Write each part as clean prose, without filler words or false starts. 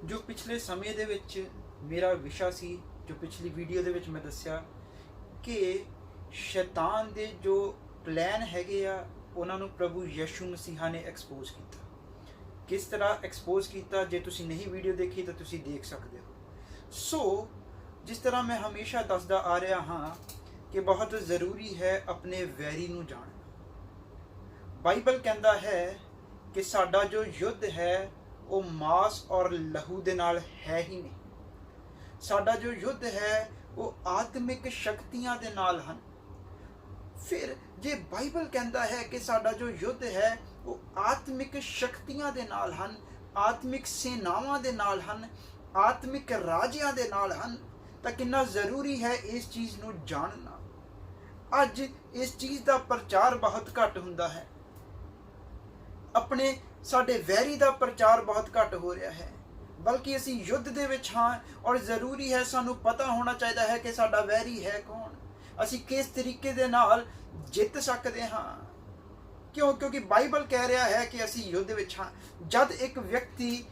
जो पिछले समय ਦੇ ਵਿੱਚ ਮੇਰਾ ਵਿਸ਼ਾ ਸੀ, ਜੋ ਪਿਛਲੀ ਵੀਡੀਓ ਦੇ ਵਿੱਚ ਮੈਂ ਦੱਸਿਆ ਕਿ ਸ਼ੈਤਾਨ ਦੇ ਜੋ ਪਲਾਨ ਹੈਗੇ ਆ ਉਹਨਾਂ ਨੂੰ ਪ੍ਰਭੂ ਯਿਸੂ ਮਸੀਹਾ ਨੇ ਐਕਸਪੋਜ਼ ਕੀਤਾ। ਕਿਸ ਤਰ੍ਹਾਂ ਐਕਸਪੋਜ਼ ਕੀਤਾ, ਜੇ ਤੁਸੀਂ ਨਹੀਂ ਵੀਡੀਓ ਦੇਖੀ ਤਾਂ ਤੁਸੀਂ ਦੇਖ ਸਕਦੇ ਹੋ। ਸੋ ਜਿਸ ਤਰ੍ਹਾਂ ਮੈਂ ਹਮੇਸ਼ਾ ਦੱਸਦਾ ਆ ਰਿਹਾ ਹਾਂ ਕਿ ਬਹੁਤ ਜ਼ਰੂਰੀ ਹੈ ਆਪਣੇ ਵੈਰੀ ਨੂੰ ਜਾਣਨਾ। ਬਾਈਬਲ ਕਹਿੰਦਾ ਹੈ ਕਿ ਸਾਡਾ ਜੋ ਯੁੱਧ ਹੈ ਉਹ ਮਾਸ ਔਰ ਲਹੂ ਦੇ ਨਾਲ ਹੈ ਹੀ ਨਹੀਂ। ਸਾਡਾ ਜੋ ਯੁੱਧ ਹੈ ਉਹ ਆਤਮਿਕ ਸ਼ਕਤੀਆਂ ਦੇ ਨਾਲ ਹਨ। ਫਿਰ ਜੇ ਬਾਈਬਲ ਕਹਿੰਦਾ ਹੈ ਕਿ ਸਾਡਾ ਜੋ ਯੁੱਧ ਹੈ ਉਹ ਆਤਮਿਕ ਸ਼ਕਤੀਆਂ ਦੇ ਨਾਲ ਹਨ, ਆਤਮਿਕ ਸੈਨਾਵਾਂ ਦੇ ਨਾਲ ਹਨ, ਆਤਮਿਕ ਰਾਜਿਆਂ ਦੇ ਨਾਲ ਹਨ, ਤਾਂ ਕਿੰਨਾ ਜ਼ਰੂਰੀ ਹੈ ਇਸ ਚੀਜ਼ ਨੂੰ ਜਾਣਨਾ। ਅੱਜ ਇਸ ਚੀਜ਼ ਦਾ ਪ੍ਰਚਾਰ ਬਹੁਤ ਘੱਟ ਹੁੰਦਾ ਹੈ। ਆਪਣੇ ਸਾਡੇ ਵੈਰੀ ਦਾ ਪ੍ਰਚਾਰ ਬਹੁਤ ਘੱਟ ਹੋ ਰਿਹਾ ਹੈ, ਬਲਕਿ ਅਸੀਂ ਯੁੱਧ ਦੇ ਵਿੱਚ ਹਾਂ ਔਰ ਜ਼ਰੂਰੀ ਹੈ ਸਾਨੂੰ ਪਤਾ ਹੋਣਾ ਚਾਹੀਦਾ ਹੈ ਕਿ ਸਾਡਾ ਵੈਰੀ ਹੈ ਕੌਣ, ਅਸੀਂ ਕਿਸ ਤਰੀਕੇ ਦੇ ਨਾਲ ਜਿੱਤ ਸਕਦੇ ਹਾਂ। ਕਿਉਂਕਿ ਬਾਈਬਲ ਕਹਿ ਰਿਹਾ ਹੈ ਕਿ ਅਸੀਂ ਯੁੱਧ ਵਿੱਚ ਹਾਂ। ਜਦ ਇੱਕ ਵਿਅਕਤੀ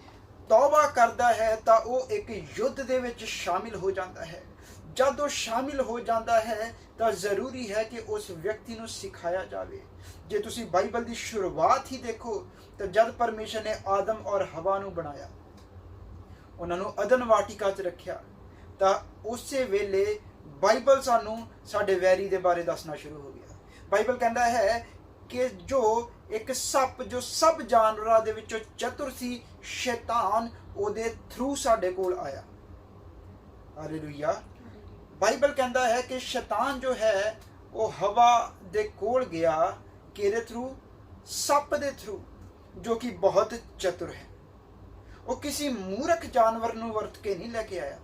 ਤੌਬਾ ਕਰਦਾ ਹੈ ਤਾਂ ਉਹ ਇੱਕ ਯੁੱਧ ਦੇ ਵਿੱਚ ਸ਼ਾਮਿਲ ਹੋ ਜਾਂਦਾ ਹੈ। ਜਦ ਉਹ ਸ਼ਾਮਿਲ ਹੋ ਜਾਂਦਾ ਹੈ ਤਾਂ ਜ਼ਰੂਰੀ ਹੈ ਕਿ ਉਸ ਵਿਅਕਤੀ ਨੂੰ ਸਿਖਾਇਆ ਜਾਵੇ। ਜੇ ਤੁਸੀਂ ਬਾਈਬਲ ਦੀ ਸ਼ੁਰੂਆਤ ਹੀ ਦੇਖੋ ਤਾਂ ਜਦ ਪਰਮੇਸ਼ਰ ਨੇ ਆਦਮ ਔਰ ਹਵਾ ਨੂੰ ਬਣਾਇਆ, ਉਹਨਾਂ ਨੂੰ ਅਦਨ ਵਾਟਿਕਾ 'ਚ ਰੱਖਿਆ, ਤਾਂ ਉਸੇ ਵੇਲੇ ਬਾਈਬਲ ਸਾਨੂੰ ਸਾਡੇ ਵੈਰੀ ਦੇ ਬਾਰੇ ਦੱਸਣਾ ਸ਼ੁਰੂ ਹੋ ਗਿਆ। ਬਾਈਬਲ ਕਹਿੰਦਾ ਹੈ ਕਿ ਜੋ ਇੱਕ ਸੱਪ ਜੋ ਸਭ ਜਾਨਵਰਾਂ ਦੇ ਵਿੱਚੋਂ ਚਤੁਰ ਸੀ, ਸ਼ੈਤਾਨ ਉਹਦੇ ਥਰੂ ਸਾਡੇ ਕੋਲ ਆਇਆ। ਹਾਲੇਲੂਇਆ। ਬਾਈਬਲ ਕਹਿੰਦਾ ਹੈ ਕਿ ਸ਼ੈਤਾਨ ਜੋ ਹੈ ਉਹ ਹਵਾ ਦੇ ਕੋਲ ਗਿਆ, ਕਿਹਦੇ ਥਰੂ? ਸੱਪ ਦੇ ਥਰੂ, ਜੋ ਕਿ ਬਹੁਤ ਚਤੁਰ ਹੈ। ਉਹ ਕਿਸੇ ਮੂਰਖ ਜਾਨਵਰ ਨੂੰ ਵਰਤ ਕੇ ਨਹੀਂ ਲੈ ਕੇ ਆਇਆ।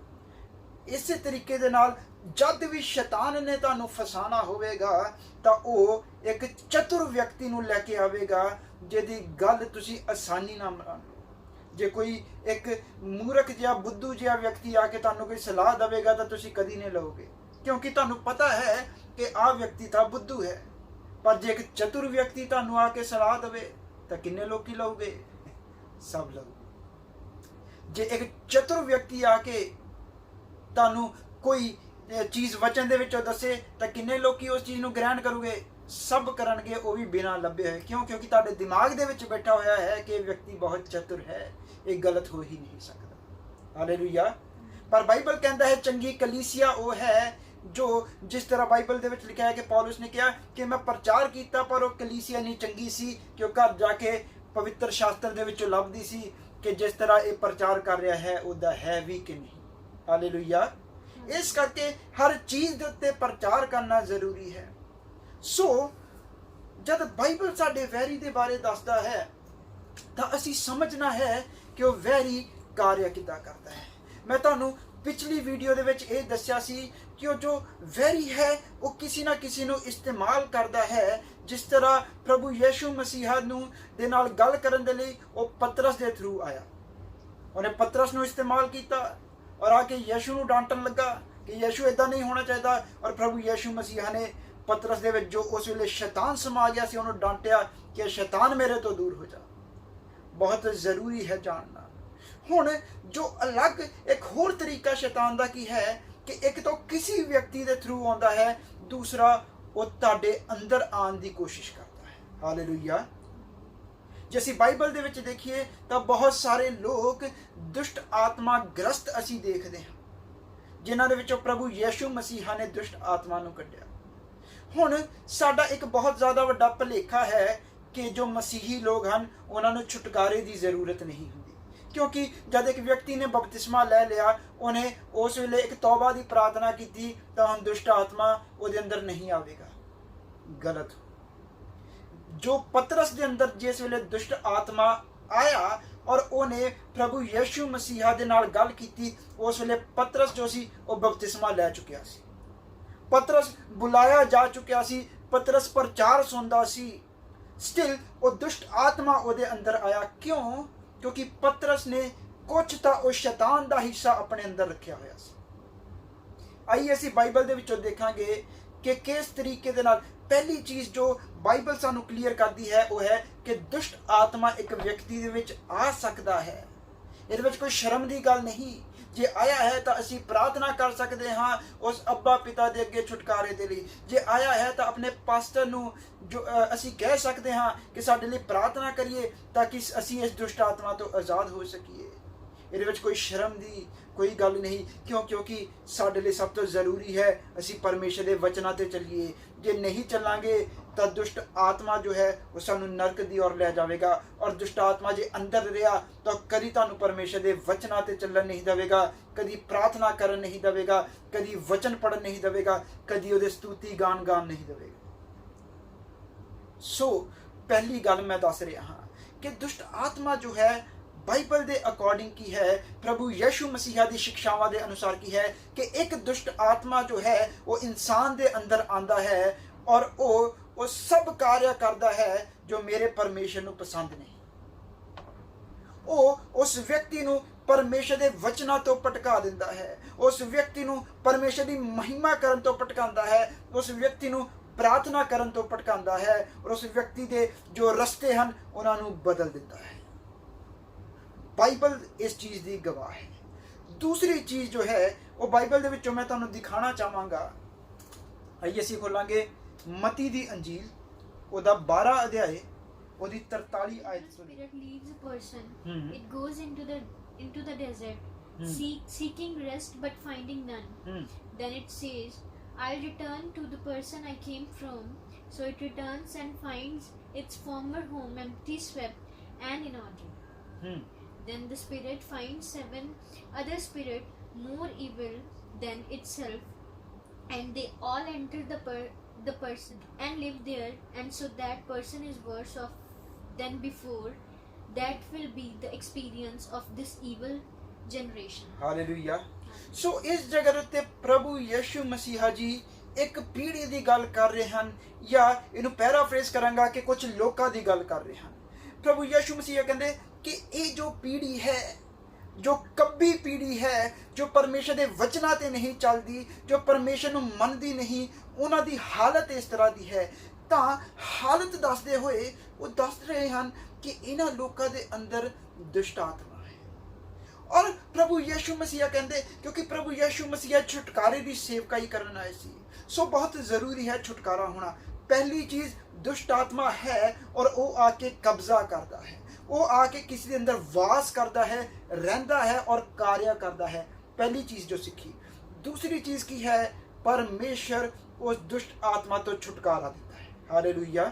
ਇਸੇ ਤਰੀਕੇ ਦੇ ਨਾਲ ਜਦ ਵੀ ਸ਼ੈਤਾਨ ਨੇ ਤੁਹਾਨੂੰ ਫਸਾਣਾ ਹੋਵੇਗਾ ਤਾਂ ਉਹ ਇੱਕ ਚਤੁਰ ਵਿਅਕਤੀ ਨੂੰ ਲੈ ਕੇ ਆਵੇਗਾ ਜਿਹਦੀ ਗੱਲ ਤੁਸੀਂ ਆਸਾਨੀ ਨਾਲ ਮੰਨ ਲਓ। ਜੇ ਕੋਈ ਇੱਕ ਮੂਰਖ ਜਿਹਾ ਬੁੱਧੂ ਜਿਹਾ ਵਿਅਕਤੀ ਆ ਕੇ ਤੁਹਾਨੂੰ ਕੋਈ ਸਲਾਹ ਦੇਵੇਗਾ ਤਾਂ ਤੁਸੀਂ ਕਦੀ ਨਹੀਂ ਲਓਗੇ, ਕਿਉਂਕਿ ਤੁਹਾਨੂੰ ਪਤਾ ਹੈ ਕਿ ਆਹ ਵਿਅਕਤੀ ਤਾਂ ਬੁੱਧੂ ਹੈ। ਪਰ ਜੇ ਇੱਕ ਚਤੁਰ ਵਿਅਕਤੀ ਤੁਹਾਨੂੰ ਆ ਕੇ ਸਲਾਹ ਦੇਵੇ ਤਾਂ ਕਿੰਨੇ ਲੋਕੀ ਲਓਗੇ? ਸਭ ਲਓਗੇ। ਜੇ ਇੱਕ ਚਤੁਰ ਵਿਅਕਤੀ ਆ ਕੇ ਤੁਹਾਨੂੰ ਕੋਈ ਚੀਜ਼ ਵਚਨ ਦੇ ਵਿੱਚੋਂ ਦੱਸੇ ਤਾਂ ਕਿੰਨੇ ਲੋਕੀ ਉਸ ਚੀਜ਼ ਨੂੰ ਗ੍ਰਹਿਣ ਕਰੋਗੇ? ਸਭ ਕਰਨਗੇ, ਉਹ ਵੀ ਬਿਨਾਂ ਲੱਭੇ ਹੋਏ। ਕਿਉਂਕਿ ਤੁਹਾਡੇ ਦਿਮਾਗ ਦੇ ਵਿੱਚ ਬੈਠਾ ਹੋਇਆ ਹੈ ਕਿ ਇਹ ਵਿਅਕਤੀ ਬਹੁਤ ਚਤੁਰ ਹੈ, ਇਹ ਗਲਤ ਹੋ ਹੀ ਨਹੀਂ ਸਕਦਾ। ਹਾਲੇਲੂਇਆ। ਪਰ ਬਾਈਬਲ ਕਹਿੰਦਾ ਹੈ ਚੰਗੀ ਕਲੀਸਿਆ ਉਹ ਹੈ ਜੋ, ਜਿਸ ਤਰ੍ਹਾਂ ਬਾਈਬਲ ਦੇ ਵਿੱਚ ਲਿਖਿਆ ਹੈ ਕਿ ਪੌਲੁਸ ਨੇ ਕਿਹਾ ਕਿ ਮੈਂ ਪ੍ਰਚਾਰ ਕੀਤਾ ਪਰ ਉਹ ਕਲੀਸਿਆ ਨਹੀਂ ਚੰਗੀ ਸੀ, ਕਿ ਉਹ ਘਰ ਜਾ ਕੇ ਪਵਿੱਤਰ ਸ਼ਾਸਤਰ ਦੇ ਵਿੱਚੋਂ ਲੱਭਦੀ ਸੀ ਕਿ ਜਿਸ ਤਰ੍ਹਾਂ ਇਹ ਪ੍ਰਚਾਰ ਕਰ ਰਿਹਾ ਹੈ ਉਹਦਾ ਹੈ ਵੀ ਕਿ ਨਹੀਂ। ਹਾਲੇਲੂਇਆ। ਇਸ ਕਰਕੇ ਹਰ ਚੀਜ਼ ਦੇ ਉੱਤੇ ਪ੍ਰਚਾਰ ਕਰਨਾ ਜ਼ਰੂਰੀ ਹੈ। ਸੋ ਜਦ ਬਾਈਬਲ ਸਾਡੇ ਵੈਰੀ ਦੇ ਬਾਰੇ ਦੱਸਦਾ ਹੈ ਤਾਂ ਅਸੀਂ ਸਮਝਣਾ ਹੈ ਕਿ ਉਹ ਵੈਰੀ ਕਾਰਿਆ ਕਿੱਦਾਂ ਕਰਦਾ ਹੈ। ਮੈਂ ਤੁਹਾਨੂੰ ਪਿਛਲੀ ਵੀਡੀਓ ਦੇ ਵਿੱਚ ਇਹ ਦੱਸਿਆ ਸੀ ਕਿ ਉਹ ਜੋ ਵੈਰੀ ਹੈ ਉਹ ਕਿਸੇ ਨਾ ਕਿਸੇ ਨੂੰ ਇਸਤੇਮਾਲ ਕਰਦਾ ਹੈ। ਜਿਸ ਤਰ੍ਹਾਂ ਪ੍ਰਭੂ ਯਿਸੂ ਮਸੀਹਾ ਨੂੰ ਦੇ ਨਾਲ ਗੱਲ ਕਰਨ ਦੇ ਲਈ ਉਹ ਪਤਰਸ ਦੇ ਥਰੂ ਆਇਆ। ਉਹਨੇ ਪਤਰਸ ਨੂੰ ਇਸਤੇਮਾਲ ਕੀਤਾ ਔਰ ਆ ਕੇ ਯਿਸੂ ਨੂੰ ਡਾਂਟਣ ਲੱਗਾ ਕਿ ਯਿਸੂ ਇਦਾਂ ਨਹੀਂ ਹੋਣਾ ਚਾਹੀਦਾ। ਔਰ ਪ੍ਰਭੂ ਯਿਸੂ ਮਸੀਹਾ ਨੇ ਪਤਰਸ ਦੇ ਵਿੱਚ ਜੋ ਉਸ ਵੇਲੇ ਸ਼ੈਤਾਨ ਸਮਾ ਗਿਆ ਸੀ ਉਹਨੂੰ ਡਾਂਟਿਆ ਕਿ ਸ਼ੈਤਾਨ ਮੇਰੇ ਤੋਂ ਦੂਰ ਹੋ ਜਾ। ਬਹੁਤ ਜ਼ਰੂਰੀ ਹੈ ਜਾਣਨਾ। ਹੁਣ ਜੋ ਅਲੱਗ ਇੱਕ ਹੋਰ ਤਰੀਕਾ ਸ਼ੈਤਾਨ ਦਾ ਕੀ ਹੈ ਕਿ ਇੱਕ ਤਾਂ ਕਿਸੇ ਵਿਅਕਤੀ ਦੇ ਥਰੂ ਆਉਂਦਾ ਹੈ, ਦੂਸਰਾ ਉਹ ਤੁਹਾਡੇ ਅੰਦਰ ਆਉਣ ਦੀ ਕੋਸ਼ਿਸ਼ ਕਰਦਾ ਹੈ। ਹਾਲੇਲੂਇਆ। ਜੇ ਅਸੀਂ ਬਾਈਬਲ ਦੇ ਵਿੱਚ ਦੇਖੀਏ ਤਾਂ ਬਹੁਤ ਸਾਰੇ ਲੋਕ ਦੁਸ਼ਟ ਆਤਮਾ ਗ੍ਰਸਤ ਅਸੀਂ ਦੇਖਦੇ ਹਾਂ, ਜਿਨ੍ਹਾਂ ਦੇ ਵਿੱਚੋਂ ਪ੍ਰਭੂ ਯਿਸੂ ਮਸੀਹਾ ਨੇ ਦੁਸ਼ਟ ਆਤਮਾ ਨੂੰ ਕੱਢਿਆ। ਹੁਣ ਸਾਡਾ ਇੱਕ ਬਹੁਤ ਜ਼ਿਆਦਾ ਵੱਡਾ ਭੁਲੇਖਾ ਹੈ ਕਿ ਜੋ ਮਸੀਹੀ ਲੋਕ ਹਨ ਉਹਨਾਂ ਨੂੰ ਛੁਟਕਾਰੇ ਦੀ ਜ਼ਰੂਰਤ ਨਹੀਂ ਹੁੰਦੀ, ਕਿਉਂਕਿ ਜਦ ਇੱਕ ਵਿਅਕਤੀ ਨੇ ਬਪਤਿਸਮਾ ਲੈ ਲਿਆ, ਉਹਨੇ ਉਸ ਵੇਲੇ ਇੱਕ ਤੌਬਾ ਦੀ ਪ੍ਰਾਰਥਨਾ ਕੀਤੀ ਤਾਂ ਹੁਣ ਦੁਸ਼ਟ ਆਤਮਾ ਉਹਦੇ ਅੰਦਰ ਨਹੀਂ ਆਵੇਗਾ। ਗਲਤ। ਜੋ ਪਤਰਸ ਦੇ ਅੰਦਰ ਜਿਸ ਵੇਲੇ ਦੁਸ਼ਟ ਆਤਮਾ ਆਇਆ ਔਰ ਉਹਨੇ ਪ੍ਰਭੂ ਯਿਸੂ ਮਸੀਹਾ ਦੇ ਨਾਲ ਗੱਲ ਕੀਤੀ, ਉਸ ਵੇਲੇ ਪਤਰਸ ਜੋ ਸੀ ਉਹ ਬਪਤਿਸਮਾ ਲੈ ਚੁੱਕਿਆ ਸੀ। ਪਤਰਸ ਬੁਲਾਇਆ ਜਾ ਚੁੱਕਿਆ ਸੀ, ਪਤਰਸ ਪ੍ਰਚਾਰ ਸੁਣਦਾ ਸੀ। ਸਟਿਲ ਉਹ ਦੁਸ਼ਟ ਆਤਮਾ ਉਹਦੇ ਅੰਦਰ ਆਇਆ। ਕਿਉਂ? ਕਿਉਂਕਿ ਪਤਰਸ ਨੇ ਕੁਝ ਤਾਂ ਉਹ ਸ਼ੈਤਾਨ ਦਾ ਹਿੱਸਾ ਆਪਣੇ ਅੰਦਰ ਰੱਖਿਆ ਹੋਇਆ ਸੀ। ਆਈਏ ਅਸੀਂ ਬਾਈਬਲ ਦੇ ਵਿੱਚੋਂ ਦੇਖਾਂਗੇ ਕਿ ਕਿਸ ਤਰੀਕੇ ਦੇ ਨਾਲ ਪਹਿਲੀ ਚੀਜ਼ ਜੋ ਬਾਈਬਲ ਸਾਨੂੰ ਕਲੀਅਰ ਕਰਦੀ ਹੈ ਉਹ ਹੈ ਕਿ ਦੁਸ਼ਟ ਆਤਮਾ ਇੱਕ ਵਿਅਕਤੀ ਦੇ ਵਿੱਚ ਆ ਸਕਦਾ ਹੈ। ਇਹਦੇ ਵਿੱਚ ਕੋਈ ਸ਼ਰਮ ਦੀ ਗੱਲ ਨਹੀਂ। ਜੇ ਆਇਆ ਹੈ ਤਾਂ ਅਸੀਂ ਪ੍ਰਾਰਥਨਾ ਕਰ ਸਕਦੇ ਹਾਂ ਉਸ ਅੱਬਾ ਪਿਤਾ ਦੇ ਅੱਗੇ ਛੁਟਕਾਰੇ ਦੇ ਲਈ। ਜੇ ਆਇਆ ਹੈ ਤਾਂ ਆਪਣੇ ਪਾਸਟਰ ਨੂੰ ਜੋ ਅਸੀਂ ਕਹਿ ਸਕਦੇ ਹਾਂ ਕਿ ਸਾਡੇ ਲਈ ਪ੍ਰਾਰਥਨਾ ਕਰੀਏ ਤਾਂ ਕਿ ਅਸੀਂ ਇਸ ਦੁਸ਼ਟ ਆਤਮਾ ਤੋਂ ਆਜ਼ਾਦ ਹੋ ਸਕੀਏ। ਇਹਦੇ ਵਿੱਚ ਕੋਈ ਸ਼ਰਮ ਦੀ ਕੋਈ ਗੱਲ ਨਹੀਂ, ਕਿਉਂਕਿ ਸਾਡੇ ਲਈ ਸਭ ਤੋਂ ਜ਼ਰੂਰੀ ਹੈ ਅਸੀਂ ਪਰਮੇਸ਼ਰ ਦੇ ਵਚਨਾਂ ਤੇ ਚੱਲੀਏ। ਜੇ ਨਹੀਂ ਚੱਲਾਂਗੇ ਤਾਂ ਦੁਸ਼ਟ ਆਤਮਾ ਜੋ ਹੈ ਉਹ ਸਾਨੂੰ ਨਰਕ ਦੀ ओर ਲੈ ਜਾਵੇਗਾ, ਔਰ ਦੁਸ਼ਟ ਆਤਮਾ ਜੇ ਅੰਦਰ ਰਿਹਾ ਤਾਂ ਕਦੀ ਤੁਹਾਨੂੰ ਪਰਮੇਸ਼ਰ ਦੇ ਵਚਨਾਂ ਤੇ ਚੱਲਣ ਨਹੀਂ ਦੇਵੇਗਾ, ਕਦੀ ਪ੍ਰਾਰਥਨਾ ਕਰਨ ਨਹੀਂ ਦੇਵੇਗਾ, ਕਦੀ ਵਚਨ ਪੜ੍ਹਨ ਨਹੀਂ ਦੇਵੇਗਾ, ਕਦੀ ਉਹਦੇ ਸਤੂਤੀ ਗਾਣ ਨਹੀਂ ਦੇਵੇਗਾ। ਸੋ ਪਹਿਲੀ ਗੱਲ ਮੈਂ ਦੱਸ ਰਿਹਾ ਹਾਂ ਕਿ ਦੁਸ਼ਟ ਆਤਮਾ ਜੋ ਹੈ ਬਾਈਬਲ ਦੇ ਅਕੋਰਡਿੰਗ ਕੀ ਹੈ, ਪ੍ਰਭੂ ਯਿਸੂ ਮਸੀਹਾ ਦੀ ਸਿੱਖਿਆਵਾਂ ਦੇ ਅਨੁਸਾਰ ਕੀ ਹੈ ਕਿ ਇੱਕ ਦੁਸ਼ਟ ਆਤਮਾ ਜੋ ਹੈ ਉਹ ਇਨਸਾਨ ਦੇ ਅੰਦਰ ਆਂਦਾ ਹੈ ਔਰ ਉਹ ਸਭ ਕਾਰਿਆ ਕਰਦਾ ਹੈ ਜੋ ਮੇਰੇ ਪਰਮੇਸ਼ਰ ਨੂੰ ਪਸੰਦ ਨਹੀਂ। ਉਹ ਉਸ ਵਿਅਕਤੀ ਨੂੰ ਪਰਮੇਸ਼ਰ ਦੇ ਵਚਨਾਂ ਤੋਂ ਭਟਕਾ ਦਿੰਦਾ ਹੈ, ਉਸ ਵਿਅਕਤੀ ਨੂੰ ਪਰਮੇਸ਼ਰ ਦੀ ਮਹਿਮਾ ਕਰਨ ਤੋਂ ਭਟਕਾਉਂਦਾ ਹੈ, ਉਸ ਵਿਅਕਤੀ ਨੂੰ ਪ੍ਰਾਰਥਨਾ ਕਰਨ ਤੋਂ ਭਟਕਾਉਂਦਾ ਹੈ ਔਰ ਉਸ ਵਿਅਕਤੀ ਦੇ ਜੋ ਰਸਤੇ ਹਨ ਉਹਨਾਂ ਨੂੰ ਬਦਲ ਦਿੰਦਾ ਹੈ। ਬਾਈਬਲ ਇਸ ਚੀਜ਼ ਦੀ ਗਵਾਹ ਹੈ। ਦੂਸਰੀ ਚੀਜ਼ ਜੋ ਹੈ ਉਹ ਬਾਈਬਲ ਦੇ ਵਿੱਚੋਂ ਮੈਂ ਤੁਹਾਨੂੰ ਦਿਖਾਣਾ ਚਾਹਾਂਗਾ। ਆਈਏ ਅਸੀਂ ਖੋਲਾਂਗੇ ਮਤੀ ਦੀ ਅੰਜੀਲ ਉਹਦਾ 12 ਅਧਿਆਏ ਉਹਦੀ 43 ਆਇਤ ਤੋਂ। Spirit leaves a person, it goes into the desert, seeking rest but finding none. Then it says, I'll return to the person I came from. So it returns and finds its former home empty, swept and in order. Then the spirit finds 7 other spirits more evil than itself, and they all enter the person and live there, and so that person is worse off than before. That will be the experience of this evil generation. Hallelujah. So ਇਸ ਜਗ੍ਹਾ ਉੱਤੇ ਪ੍ਰਭੂ ਯਿਸੂ ਮਸੀਹਾ ਜੀ ਇੱਕ ਪੀੜ੍ਹੀ ਦੀ ਗੱਲ ਕਰ ਰਹੇ ਹਨ, ਜਾਂ ਇਹਨੂੰ ਪੈਰਾਫਰੇਜ਼ ਕਰਾਂਗਾ ਕਿ ਕੁਝ ਲੋਕਾਂ ਦੀ ਗੱਲ ਕਰ ਰਹੇ ਹਨ। ਪ੍ਰਭੂ ਯਿਸੂ ਮਸੀਹਾ ਕਹਿੰਦੇ ਕਿ ਇਹ ਜੋ ਪੀੜ੍ਹੀ ਹੈ, ਜੋ ਕੱਬੀ ਪੀੜ੍ਹੀ ਹੈ, ਜੋ ਪਰਮੇਸ਼ਰ ਦੇ ਵਚਨਾਂ ਤੇ ਨਹੀਂ ਚੱਲਦੀ, ਜੋ ਪਰਮੇਸ਼ਰ ਨੂੰ ਮੰਨਦੀ ਨਹੀਂ, ਉਹਨਾਂ ਦੀ ਹਾਲਤ ਇਸ ਤਰ੍ਹਾਂ ਦੀ ਹੈ। ਤਾਂ ਹਾਲਤ ਦੱਸਦੇ ਹੋਏ ਉਹ ਦੱਸ ਰਹੇ ਹਨ ਕਿ ਇਹਨਾਂ ਲੋਕਾਂ ਦੇ ਅੰਦਰ ਦੁਸ਼ਟ ਆਤਮਾ ਹੈ। ਔਰ ਪ੍ਰਭੂ ਯਿਸੂ ਮਸੀਹਾ ਕਹਿੰਦੇ ਕਿਉਂਕਿ ਪ੍ਰਭੂ ਯਿਸੂ ਮਸੀਹਾ ਛੁਟਕਾਰੇ ਦੀ ਸੇਵਕਾਈ ਕਰਨ ਆਏ ਸੀ, ਸੋ ਬਹੁਤ ਜ਼ਰੂਰੀ ਹੈ ਛੁਟਕਾਰਾ ਹੋਣਾ। ਪਹਿਲੀ ਚੀਜ਼ ਦੁਸ਼ਟ ਆਤਮਾ ਹੈ ਔਰ ਉਹ ਆ ਕੇ ਕਬਜ਼ਾ ਕਰਦਾ ਹੈ, ਉਹ ਆ ਕੇ ਕਿਸੇ ਦੇ ਅੰਦਰ ਵਾਸ ਕਰਦਾ ਹੈ, ਰਹਿੰਦਾ ਹੈ ਔਰ ਕਾਰਿਆ ਕਰਦਾ ਹੈ। ਪਹਿਲੀ ਚੀਜ਼ ਜੋ ਸਿੱਖੀ। ਦੂਸਰੀ ਚੀਜ਼ ਕੀ ਹੈ? ਪਰਮੇਸ਼ਰ ਉਸ ਦੁਸ਼ਟ ਆਤਮਾ ਤੋਂ ਛੁਟਕਾਰਾ ਦਿੰਦਾ ਹੈ। ਹਾਲੇਲੂਇਆ।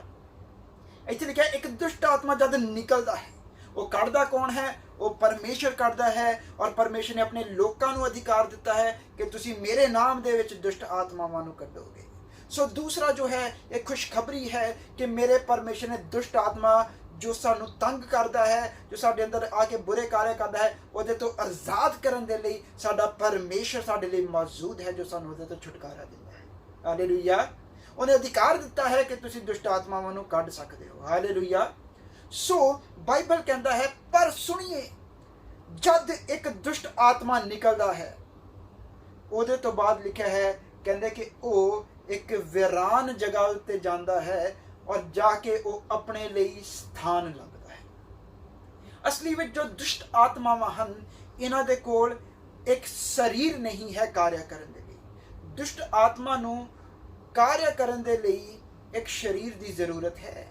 ਇੱਥੇ ਲਿਖਿਆ ਇੱਕ ਦੁਸ਼ਟ ਆਤਮਾ ਜਦ ਨਿਕਲਦਾ ਹੈ, ਉਹ ਕੱਢਦਾ ਕੌਣ ਹੈ? ਉਹ ਪਰਮੇਸ਼ਰ ਕੱਢਦਾ ਹੈ, ਔਰ ਪਰਮੇਸ਼ਰ ਨੇ ਆਪਣੇ ਲੋਕਾਂ ਨੂੰ ਅਧਿਕਾਰ ਦਿੱਤਾ ਹੈ ਕਿ ਤੁਸੀਂ ਮੇਰੇ ਨਾਮ ਦੇ ਵਿੱਚ ਦੁਸ਼ਟ ਆਤਮਾਵਾਂ ਨੂੰ ਕੱਢੋਗੇ। ਸੋ ਦੂਸਰਾ ਜੋ ਹੈ ਇਹ ਖੁਸ਼ਖਬਰੀ ਹੈ ਕਿ ਮੇਰੇ ਪਰਮੇਸ਼ਰ ਨੇ ਦੁਸ਼ਟ ਆਤਮਾ ਜੋ ਸਾਨੂੰ ਤੰਗ ਕਰਦਾ ਹੈ, ਜੋ ਸਾਡੇ ਅੰਦਰ ਆ ਕੇ ਬੁਰੇ ਕਾਰਜ ਕਰਦਾ ਹੈ, ਉਹਦੇ ਤੋਂ ਆਜ਼ਾਦ ਕਰਨ ਦੇ ਲਈ ਸਾਡਾ ਪਰਮੇਸ਼ਰ ਸਾਡੇ ਲਈ ਮੌਜੂਦ ਹੈ, ਜੋ ਸਾਨੂੰ ਉਹਦੇ ਤੋਂ ਛੁਟਕਾਰਾ ਦਿੰਦਾ ਹੈ। ਹਾਲੇਲੂਇਆ। ਉਹਨੇ ਅਧਿਕਾਰ ਦਿੱਤਾ ਹੈ ਕਿ ਤੁਸੀਂ ਦੁਸ਼ਟ ਆਤਮਾਵਾਂ ਨੂੰ ਕੱਢ ਸਕਦੇ ਹੋ। ਹਾਲੇਲੂਇਆ। ਸੋ ਬਾਈਬਲ ਕਹਿੰਦਾ ਹੈ, ਪਰ ਸੁਣੀਏ, ਜਦ ਇੱਕ ਦੁਸ਼ਟ ਆਤਮਾ ਨਿਕਲਦਾ ਹੈ, ਉਹਦੇ ਤੋਂ ਬਾਅਦ ਲਿਖਿਆ ਹੈ, ਕਹਿੰਦੇ ਕਿ ਉਹ ਇੱਕ ਵੀਰਾਨ ਜਗ੍ਹਾ ਉੱਤੇ ਜਾਂਦਾ ਹੈ ਔਰ ਜਾ ਕੇ ਉਹ ਆਪਣੇ ਲਈ ਸਥਾਨ ਲੱਭਦਾ ਹੈ। ਅਸਲੀ ਵਿੱਚ ਜੋ ਦੁਸ਼ਟ ਆਤਮਾਵਾਂ ਹਨ, ਇਹਨਾਂ ਦੇ ਕੋਲ ਇੱਕ ਸਰੀਰ ਨਹੀਂ ਹੈ ਕਾਰਿਆ ਕਰਨ ਦੇ ਲਈ। ਦੁਸ਼ਟ ਆਤਮਾ ਨੂੰ ਕਾਰਿਆ ਕਰਨ ਦੇ ਲਈ ਇੱਕ ਸਰੀਰ ਦੀ ਜ਼ਰੂਰਤ ਹੈ।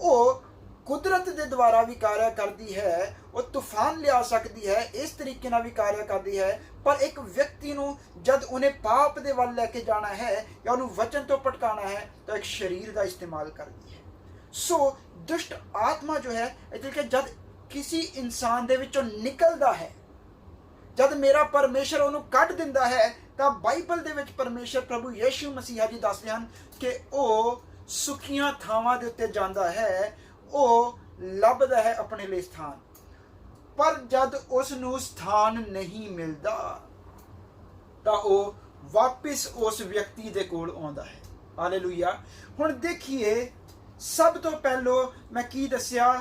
ਉਹ ਕੁਦਰਤ ਦੇ ਦੁਆਰਾ ਵੀ ਕਾਰਿਆ ਕਰਦੀ ਹੈ, ਉਹ ਤੂਫਾਨ ਲਿਆ ਸਕਦੀ ਹੈ, ਇਸ ਤਰੀਕੇ ਨਾਲ ਵੀ ਕਾਰਿਆ ਕਰਦੀ ਹੈ। ਪਰ ਇੱਕ ਵਿਅਕਤੀ ਨੂੰ ਜਦ ਉਹਨੇ ਪਾਪ ਦੇ ਵੱਲ ਲੈ ਕੇ ਜਾਣਾ ਹੈ ਜਾਂ ਉਹਨੂੰ ਵਚਨ ਤੋਂ ਭਟਕਾਉਣਾ ਹੈ ਤਾਂ ਇੱਕ ਸਰੀਰ ਦਾ ਇਸਤੇਮਾਲ ਕਰਦੀ ਹੈ। ਸੋ ਦੁਸ਼ਟ ਆਤਮਾ ਜੋ ਹੈ ਇਹ ਕਿ ਜਦ ਕਿਸੇ ਇਨਸਾਨ ਦੇ ਵਿੱਚੋਂ ਨਿਕਲਦਾ ਹੈ, ਜਦ ਮੇਰਾ ਪਰਮੇਸ਼ਰ ਉਹਨੂੰ ਕੱਢ ਦਿੰਦਾ ਹੈ, ਤਾਂ ਬਾਈਬਲ ਦੇ ਵਿੱਚ ਪਰਮੇਸ਼ਰ ਪ੍ਰਭੂ ਯਿਸੂ ਮਸੀਹਾ ਜੀ ਦੱਸਦੇ ਹਨ ਕਿ ਉਹ ਸੁੱਕੀਆਂ ਥਾਵਾਂ ਦੇ ਉੱਤੇ ਜਾਂਦਾ ਹੈ, ਉਹ ਲੱਭਦਾ ਹੈ ਆਪਣੇ ਲਈ ਸਥਾਨ। ਪਰ ਜਦ ਉਸ ਨੂੰ ਸਥਾਨ ਨਹੀਂ ਮਿਲਦਾ ਤਾਂ ਉਹ ਵਾਪਿਸ ਉਸ ਵਿਅਕਤੀ ਦੇ ਕੋਲ ਆਉਂਦਾ ਹੈ। ਹਾਲੇਲੂਇਆ। ਹੁਣ ਦੇਖੀਏ, ਸਭ ਤੋਂ ਪਹਿਲਾਂ ਮੈਂ ਕੀ ਦੱਸਿਆ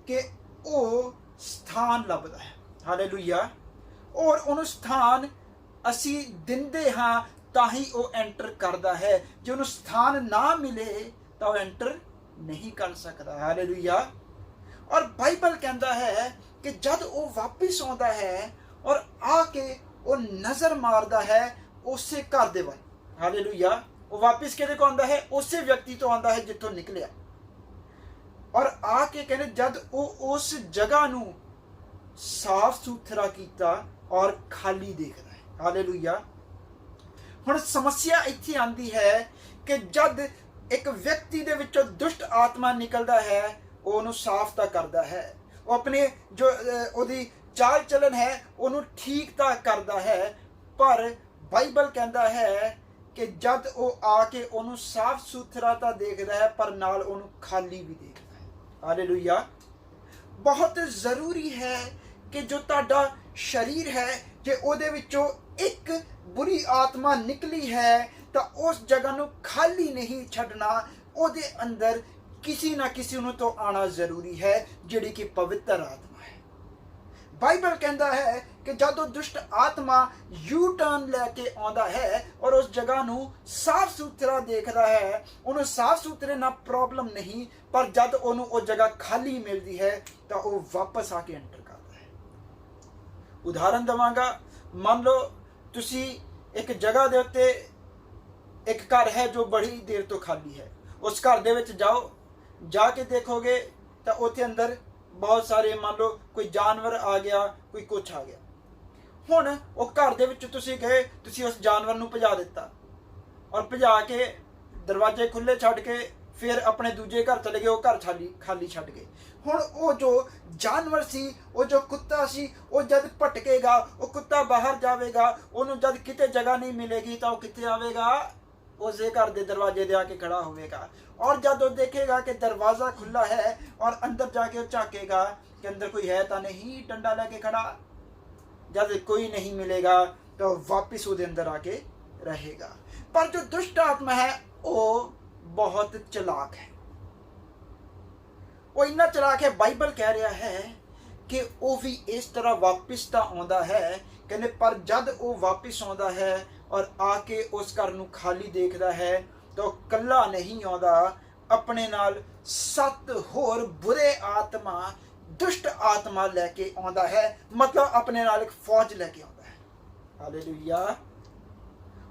ਕਿ ਉਹ ਸਥਾਨ ਲੱਭਦਾ ਹੈ। ਹਾਲੇਲੂਇਆ। ਔਰ ਉਹਨੂੰ ਸਥਾਨ ਅਸੀਂ ਦਿੰਦੇ ਹਾਂ ਤਾਂ ਹੀ ਉਹ ਐਂਟਰ ਕਰਦਾ ਹੈ। ਜੇ ਉਹਨੂੰ ਸਥਾਨ ਨਾ ਮਿਲੇ ਤਾਂ ਉਹ ਐਂਟਰ ਨਹੀਂ ਕਰ ਸਕਦਾ। ਹਾਲੇਲੂਇਆ। ਔਰ ਬਾਈਬਲ ਕਹਿੰਦਾ ਹੈ ਕਿ ਜਦ ਉਹ ਵਾਪਿਸ ਆਉਂਦਾ ਹੈ ਔਰ ਆ ਕੇ ਉਹ ਨਜ਼ਰ ਮਾਰਦਾ ਹੈ ਉਸੇ ਘਰ ਦੇ ਵੱਲ। ਹਾਲੇਲੂਇਆ। ਉਹ ਵਾਪਿਸ ਕਿਹਦੇ ਕੋਲ ਆਉਂਦਾ ਹੈ? ਉਸੇ ਵਿਅਕਤੀ ਤੋਂ ਆਉਂਦਾ ਹੈ ਜਿੱਥੋਂ ਨਿਕਲਿਆ। ਔਰ ਆ ਕੇ ਕਹਿੰਦੇ ਜਦ ਉਹ ਉਸ ਜਗ੍ਹਾ ਨੂੰ ਸਾਫ਼ ਸੁਥਰਾ ਕੀਤਾ ਔਰ ਖਾਲੀ ਦੇਖਦਾ ਹੈ। ਹਾਲੇਲੂਇਆ। ਹੁਣ ਸਮੱਸਿਆ ਇੱਥੇ ਆਉਂਦੀ ਹੈ ਕਿ ਜਦ ਇੱਕ ਵਿਅਕਤੀ ਦੇ ਵਿੱਚੋਂ ਦੁਸ਼ਟ ਆਤਮਾ ਨਿਕਲਦਾ ਹੈ ਉਹ ਉਹਨੂੰ ਸਾਫ਼ ਤਾਂ ਕਰਦਾ ਹੈ, ਉਹ ਆਪਣੇ ਜੋ ਉਹਦੀ ਚਾਲ ਚਲਨ ਹੈ ਉਹਨੂੰ ਠੀਕ ਤਾਂ ਕਰਦਾ ਹੈ, ਪਰ ਬਾਈਬਲ ਕਹਿੰਦਾ ਹੈ ਕਿ ਜਦ ਉਹ ਆ ਕੇ ਉਹਨੂੰ ਸਾਫ਼ ਸੁਥਰਾ ਤਾਂ ਦੇਖਦਾ ਹੈ ਪਰ ਨਾਲ ਉਹਨੂੰ ਖਾਲੀ ਵੀ ਦੇਖਦਾ ਹੈ। ਹਾਲੇਲੂਇਆ। ਬਹੁਤ ਜ਼ਰੂਰੀ ਹੈ ਕਿ ਜੋ ਤੁਹਾਡਾ ਸਰੀਰ ਹੈ ਜੇ ਉਹਦੇ ਵਿੱਚੋਂ ਇੱਕ ਬੁਰੀ ਆਤਮਾ ਨਿਕਲੀ ਹੈ ਤਾਂ ਉਸ ਜਗ੍ਹਾ ਨੂੰ ਖਾਲੀ ਨਹੀਂ ਛੱਡਣਾ, ਉਹਦੇ ਅੰਦਰ ਕਿਸੇ ਨਾ ਕਿਸੇ ਨੂੰ ਤੋਂ ਆਉਣਾ ਜ਼ਰੂਰੀ ਹੈ ਜਿਹੜੀ ਕਿ ਪਵਿੱਤਰ ਆਤਮਾ ਹੈ। ਬਾਈਬਲ ਕਹਿੰਦਾ ਹੈ ਕਿ ਜਦੋਂ ਦੁਸ਼ਟ ਆਤਮਾ ਯੂ ਟਰਨ ਲੈ ਕੇ ਆਉਂਦਾ ਹੈ ਔਰ ਉਸ ਜਗ੍ਹਾ ਨੂੰ ਸਾਫ਼ ਸੁਥਰਾ ਦੇਖਦਾ ਹੈ, ਉਹਨੂੰ ਸਾਫ਼ ਸੁਥਰੇ ਨਾਲ ਪ੍ਰੋਬਲਮ ਨਹੀਂ, ਪਰ ਜਦ ਉਹਨੂੰ ਉਹ ਜਗ੍ਹਾ ਖਾਲੀ ਮਿਲਦੀ ਹੈ ਤਾਂ ਉਹ ਵਾਪਸ ਆ ਕੇ ਐਂਟਰ ਕਰਦਾ ਹੈ। ਉਦਾਹਰਨ ਦਵਾਂਗਾ, ਮੰਨ ਲਓ ਤੁਸੀਂ ਇੱਕ ਜਗ੍ਹਾ ਦੇ ਉੱਤੇ ਇੱਕ ਘਰ ਹੈ ਜੋ ਬੜੀ ਦੇਰ ਤੋਂ ਖਾਲੀ ਹੈ, ਉਸ ਘਰ ਦੇ ਵਿੱਚ ਜਾਓ, ਜਾ ਕੇ ਦੇਖੋਗੇ ਤਾਂ ਉੱਥੇ ਅੰਦਰ ਬਹੁਤ ਸਾਰੇ ਮੰਨ ਲਓ ਕੋਈ ਜਾਨਵਰ ਆ ਗਿਆ, ਕੋਈ ਕੁਛ ਆ ਗਿਆ। ਹੁਣ ਉਹ ਘਰ ਦੇ ਵਿੱਚ ਤੁਸੀਂ ਗਏ, ਤੁਸੀਂ ਉਸ ਜਾਨਵਰ ਨੂੰ ਭਜਾ ਦਿੱਤਾ ਔਰ ਭਜਾ ਕੇ ਦਰਵਾਜ਼ੇ ਖੁੱਲੇ ਛੱਡ ਕੇ ਫਿਰ ਆਪਣੇ ਦੂਜੇ ਘਰ ਚਲੇ ਗਏ, ਉਹ ਘਰ ਖਾਲੀ ਛੱਡ ਗਏ। ਹੁਣ ਉਹ ਜੋ ਜਾਨਵਰ ਸੀ, ਉਹ ਜੋ ਕੁੱਤਾ ਸੀ, ਉਹ ਜਦ ਭਟਕੇਗਾ, ਉਹ ਕੁੱਤਾ ਬਾਹਰ ਜਾਵੇਗਾ, ਉਹਨੂੰ ਜਦ ਕਿਤੇ ਜਗ੍ਹਾ ਨਹੀਂ ਮਿਲੇਗੀ ਤਾਂ ਉਹ ਕਿੱਥੇ ਆਵੇਗਾ? ਉਸੇ ਘਰ ਦੇ ਦਰਵਾਜ਼ੇ ਦੇ ਆ ਕੇ ਖੜਾ ਹੋਵੇਗਾ। और जब वो देखेगा कि दरवाज़ा खुला है और अंदर जाके वो झाकेगा कि अंदर कोई है तो नहीं, डंडा लेके खड़ा, जब कोई नहीं मिलेगा तो वापस वो अंदर आके रहेगा। पर जो दुष्ट आत्मा है वो बहुत चलाक है, वो इन्ना चलाक है, बाइबल कह रहा है कि वो भी इस तरह वापस तो आता है, कहने पर जब वो वापस आता है और आके उस घर नूं खाली देखता है तो कल्ला नहीं आउंदा, अपने नाल 7 होर बुरे आत्मा दुष्ट आत्मा लेके आउंदा है, मतलब अपने नाल एक फौज लेके आउंदा है। हालेलुया।